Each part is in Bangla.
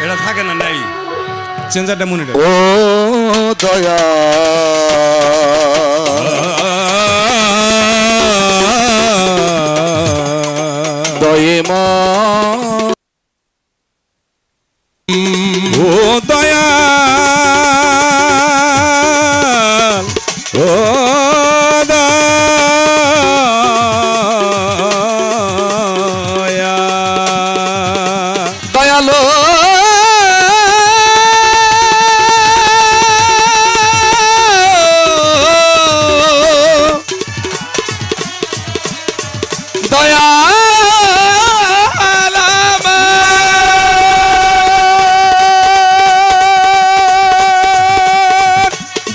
এটা থাকে না নাই চেঞ্জারটা মনে ও দয়া দয়েমা ও দয়া ও দয়া দয়ালো দয়া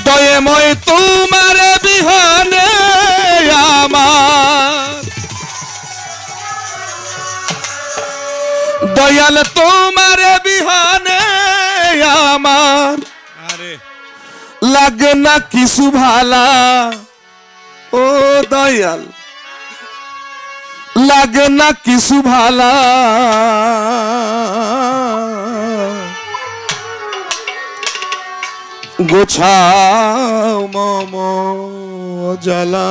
দয়াময় তোমার বিহানে আমার দয়াল তোমার বিহানে আমার আরে লাগে না কিছু ভালা ও দয়াল লাগে না কিছু ভালা গোছাও মম জ্বালা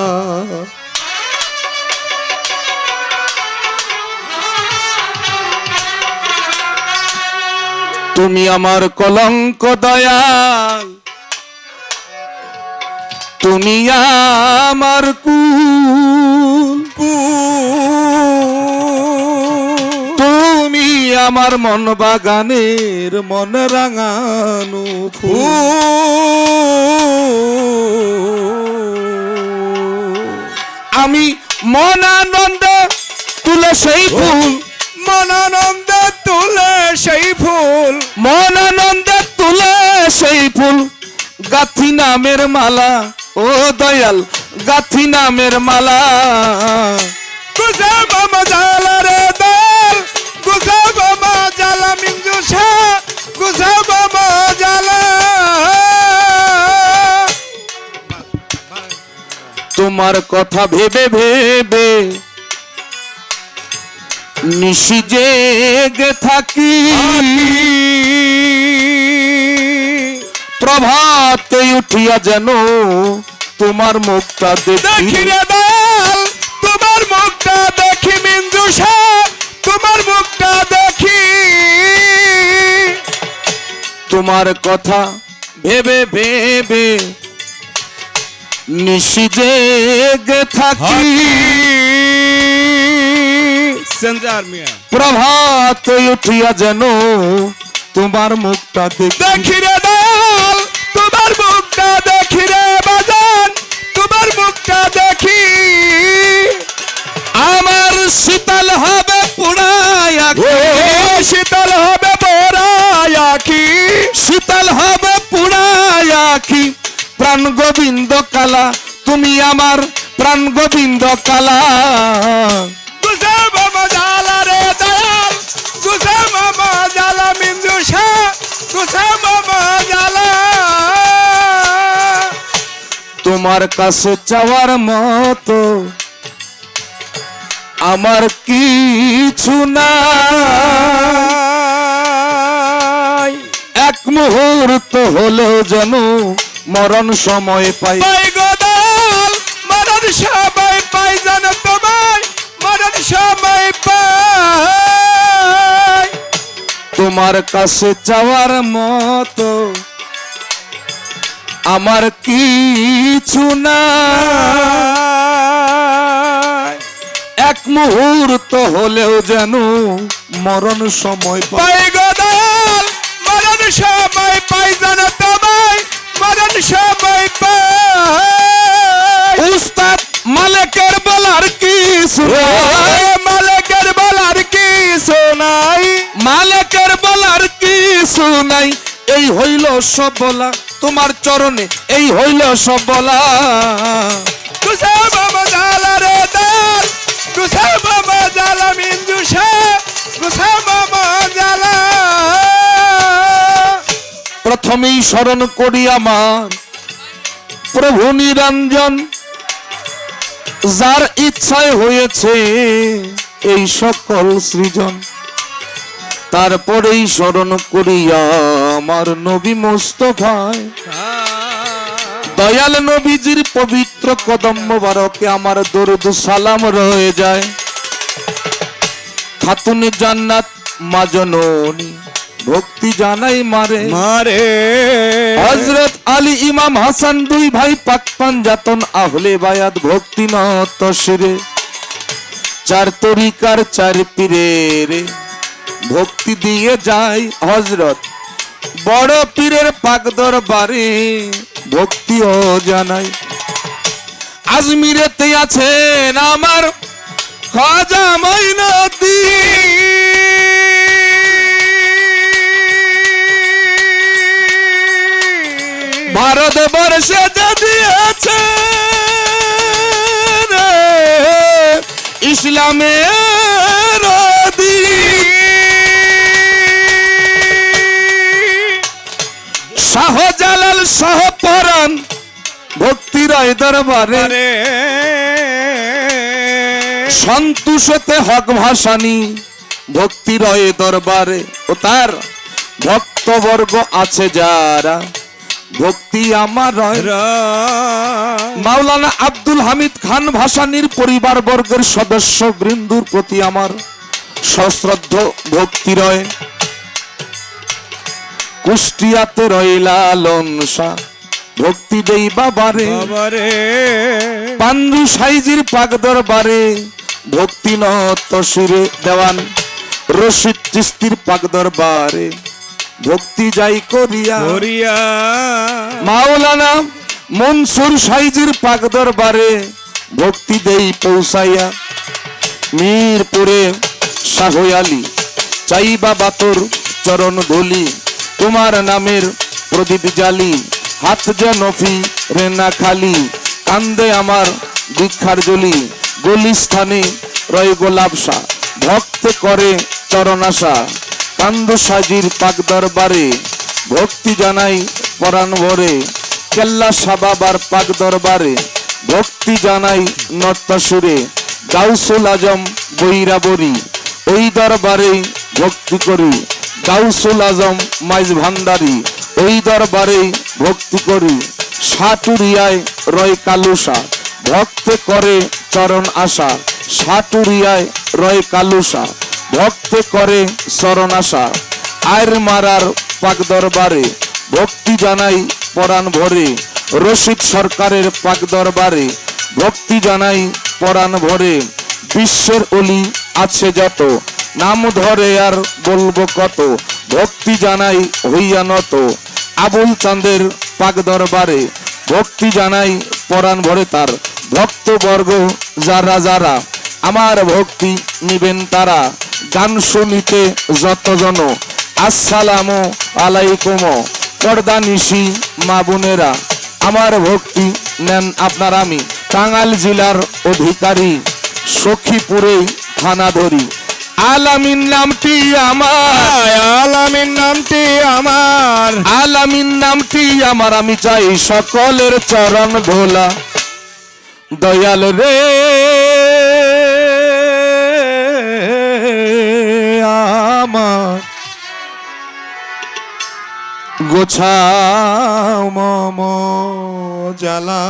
তুমি আমার কলঙ্ক দয়াল তুমি আমার কুল তুমি আমার মন বাগানের মন রাঙানো ফুল আমি মন আনন্দে তুলে সেই ফুল মন আনন্দে তুলে সেই ফুল মন আনন্দে তুলে সেই ফুল গাথি নামের মালা ও দয়াল গাথি নামের মালা গুজা মামা জালা রে দল গুজা মামা জালা মিঞ্জু শা গুজা মামা জালা তোমার কথা ভেবে ভেবে নিশি জেগে থাকি প্রভাতে উঠিয়া যেন তোমার মুখটা দেখি দেখি রে দল তোমার মুখটা দেখি মিঞ্জু শা তোমার মুখটা দেখি তোমার কথা ভেবে ভেবে নিশি জেগে থাকি সেঞ্জার মিয়া প্রভাতে উঠিয়া যেন তোমার মুখটা দেখি দেখি রে দল তোমার মুখটা দেখি রে বাজান তোমার মুখটা দেখি আমার শীতল হবে পুরায়া ও শীতল হবে বড়ায়া কি শীতল হবে পুরায়া কি প্রাণ গোবিন্দ কালা তুমি আমার প্রাণ গোবিন্দ কালা গুজা মামা জালা রে দয়াল গুজা মামা জালা মিঞ্জু শা গুজা মামা জালা তোমার কাছে চাওয়ার মতো আমার কিছু নাই এক মুহূর্ত হলেও যেন মরণ সময় পাই পাই গোদাল মরণ সময় পাই যেন তোমায় মরণ সময় পাই তোমার কাছে চাওয়ার মতো আমার কিছু নাই এক মুহূর্ত হলেও যেন মরণ সময় পাই পাই গোদাল মরণ সময় পাই যেন তোমায় মরণ সময় পাই উস্তাদ মালিকের বলার কিছু ও নাই মালিকের বলার কি শোনাই মালিকের বলার কিছু নাই এই হইল সব বলা তোমার চরণে এই হইল সব বলা গুজা মামা জালা রে দল গুজা মামা জালা মিঞ্জু শা গুজা মামা জালা প্রথমেই স্মরণ করি আমার প্রভু নিরঞ্জন যার ইচ্ছায় হয়েছে এই সকল সৃজন তারপরেই স্মরণ করিয়া আমার নবী মুস্তাফায় দয়াল নবীজির পবিত্র কদম মোবারকে আমার দরুদ সালাম রয়ে যায়। খাতুনে জান্নাত মা জননী ভক্তি জানাই মারে মারে হযরত আলী ইমাম হাসান দুই ভাই পাক পাঞ্জাতন আহলে বায়াত ভক্তি নত শিরে চার তরিকার চার পীরের ভক্তি দিয়ে যায় হযরত বড় পীরের পাক দরবারে ভক্তিও জানাই। আজমিরেতে আছেন আমার খাজা মঈনুদ্দিন ভারতবর্ষে যদি আছে ইসলামের শাহজালাল শাহপরাণ ভক্তি রায় দরবারে সন্তুষতে হক ভাসানি ভক্তি রয়ে দরবারে ও তার ভক্তবর্গ আছে যারা ভক্তি আমার রয়। মাওলানা আব্দুল হামিদ খান ভাসানির পরিবার বর্গের সদস্য বৃন্দুর প্রতি আমার সশ্রদ্ধ ভক্তি রয়। কুষ্টিয়াতে রইলা লনসা ভক্তি দেই বাবারে পান্ডু সাইজির পাক দরবারে ভক্তি নত সুরে দেওয়ান রশিদ চিস্তির পাক দরবারে ভক্তি যাই করিয়া মাওলানা মনসুর সাইজির পাক দরবারে ভক্তি দেই পৌঁছাইয়া মিরপুরে শাহ আলী চাইবা বাতর চরণ ধুলি তোমার নামের প্রদীপ জালি হাত যেন ফি রেনা খালি কান্দে আমার দীক্ষার জলি গলিস্থানে রয় গোলাপসা ভক্ত করে চরণ আশা কান্দ সাজির পাক দরবারে ভক্তি জানাই পরাণ ভরে কেল্লা সাবাবার পাক দরবারে ভক্তি জানাই নত্তাসুরে গাউসুল আজম বৈরাবরী ওই দরবারে ভক্তি করি গাউসুল আজম মাইজ ভান্ডারি ওই দরবারে ভক্তি করি সাটুরিয়ায় রয় কালুসা ভক্ত করে চরণ আশা সাটুরিয়ায় রয় কালুসা ভক্ত করে চরণ আশা আয়ের মারার পাক দরবারে ভক্তি জানাই পরাণ ভরে রশিদ সরকারের পাক দরবারে ভক্তি জানাই পরাণ ভরে বিশ্বের অলি আছে যত নাম ধরে আর বলবো কত ভক্তি জানাই হইয়া নত আবুল চাঁদের পাক দরবারে ভক্তি জানাই পরাণ ভরে তার ভক্তবর্গ যারা যারা আমার ভক্তি নিবেন তারা গান শুনিতে যতজন আসসালামু আলাইকুম পর্দা নিশি মা বোনেরা আমার ভক্তি নেন আপনার আমি টাঙ্গাইল জেলার অধিকারী সখীপুরে থানা ধরি আলামিন নামটি আমার আলামিন নামটি আমার আলামিন নামটি আমার আমি চাই সকলের চরণ ধোলা দয়াল রে আমার গোছাও মম জ্বালা